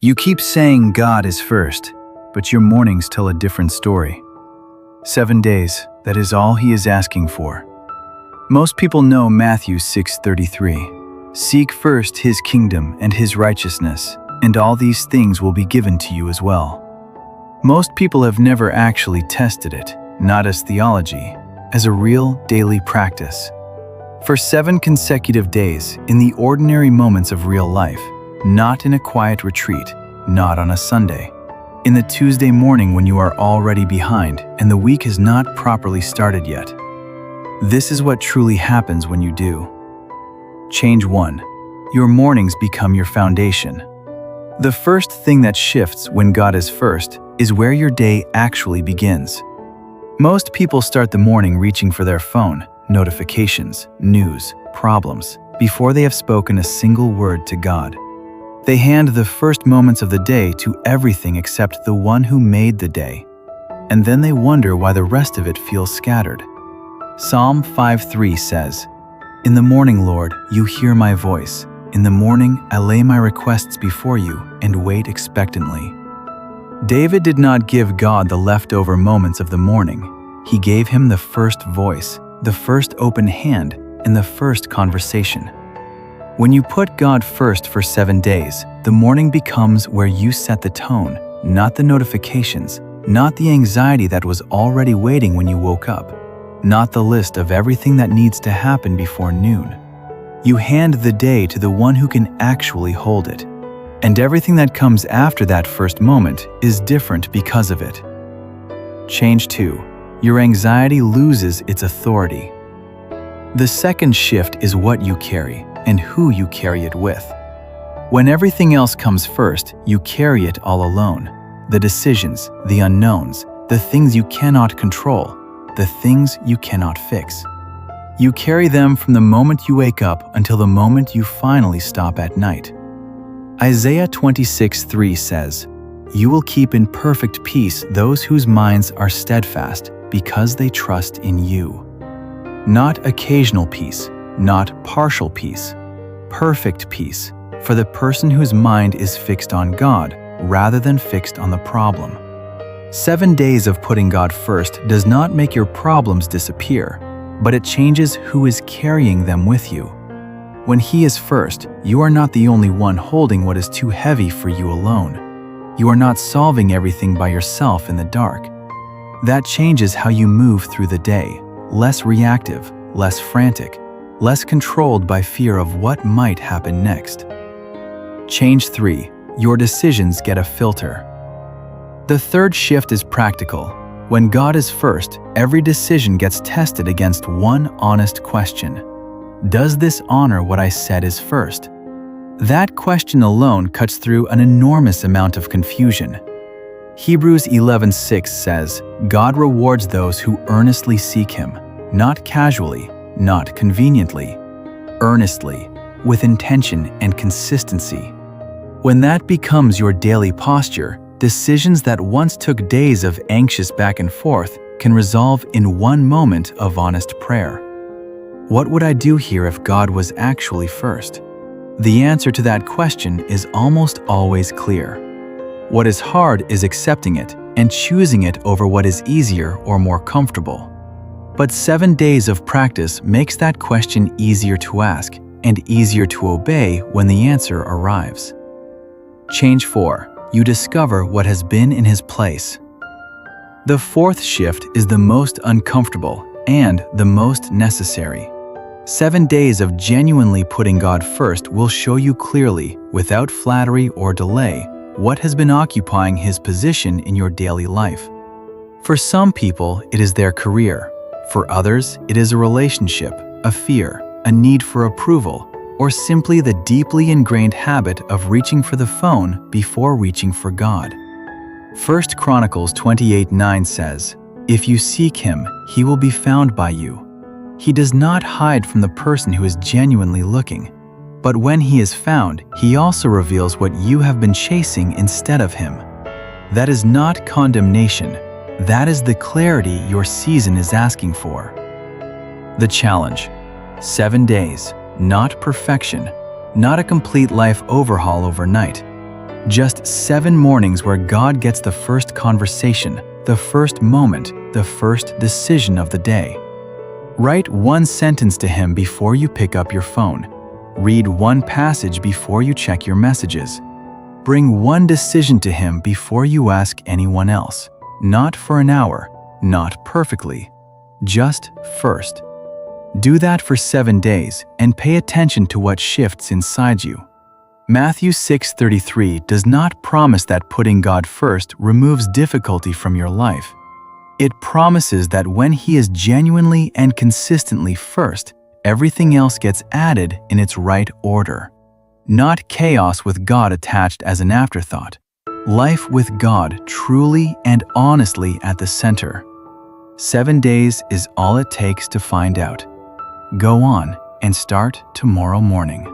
You keep saying God is first, but your mornings tell a different story. 7 days, that is all He is asking for. Most people know Matthew 6:33. Seek first His kingdom and His righteousness, and all these things will be given to you as well. Most people have never actually tested it, not as theology, as a real daily practice. For 7 consecutive days, in the ordinary moments of real life, not in a quiet retreat, not on a Sunday. In the Tuesday morning when you are already behind and the week has not properly started yet. This is what truly happens when you do. Change 1. Your mornings become your foundation. The first thing that shifts when God is first is where your day actually begins. Most people start the morning reaching for their phone, notifications, news, problems, before they have spoken a single word to God. They hand the first moments of the day to everything except the one who made the day. And then they wonder why the rest of it feels scattered. Psalm 5:3 says, "In the morning, Lord, you hear my voice. In the morning, I lay my requests before you and wait expectantly." David did not give God the leftover moments of the morning. He gave him the first voice, the first open hand, and the first conversation. When you put God first for 7 days, the morning becomes where you set the tone, not the notifications, not the anxiety that was already waiting when you woke up, not the list of everything that needs to happen before noon. You hand the day to the one who can actually hold it. And everything that comes after that first moment is different because of it. Change 2. Your anxiety loses its authority. The second shift is what you carry and who you carry it with. When everything else comes first, you carry it all alone. The decisions, the unknowns, the things you cannot control, the things you cannot fix. You carry them from the moment you wake up until the moment you finally stop at night. Isaiah 26:3 says, "You will keep in perfect peace those whose minds are steadfast because they trust in you." Not occasional peace, not partial peace, perfect peace for the person whose mind is fixed on God rather than fixed on the problem. 7 days of putting God first does not make your problems disappear, but it changes who is carrying them with you. When He is first, you are not the only one holding what is too heavy for you alone. You are not solving everything by yourself in the dark. That changes how you move through the day, less reactive, less frantic, less controlled by fear of what might happen next. Change 3. Your decisions get a filter. The third shift is practical. When God is first, every decision gets tested against one honest question. Does this honor what I said is first? That question alone cuts through an enormous amount of confusion. Hebrews 11:6 says, "God rewards those who earnestly seek Him, not casually, not conveniently, earnestly, with intention and consistency." When that becomes your daily posture, decisions that once took days of anxious back and forth can resolve in one moment of honest prayer. What would I do here if God was actually first? The answer to that question is almost always clear. What is hard is accepting it and choosing it over what is easier or more comfortable. But 7 days of practice makes that question easier to ask and easier to obey when the answer arrives. Change 4. You discover what has been in His place. The fourth shift is the most uncomfortable and the most necessary. 7 days of genuinely putting God first will show you clearly, without flattery or delay, what has been occupying His position in your daily life. For some people, it is their career. For others, it is a relationship, a fear, a need for approval, or simply the deeply ingrained habit of reaching for the phone before reaching for God. 1 Chronicles 28:9 says, "If you seek Him, He will be found by you." He does not hide from the person who is genuinely looking. But when He is found, He also reveals what you have been chasing instead of Him. That is not condemnation. That is the clarity your season is asking for. The challenge: 7 days, not perfection, not a complete life overhaul overnight. Just 7 mornings where God gets the first conversation, the first moment, the first decision of the day. Write one sentence to Him before you pick up your phone. Read one passage before you check your messages. Bring one decision to Him before you ask anyone else. Not for an hour, not perfectly, just first. Do that for 7 days and pay attention to what shifts inside you. Matthew 6:33 does not promise that putting God first removes difficulty from your life. It promises that when He is genuinely and consistently first, everything else gets added in its right order. Not chaos with God attached as an afterthought. Life with God truly and honestly at the center. 7 days is all it takes to find out. Go on and start tomorrow morning.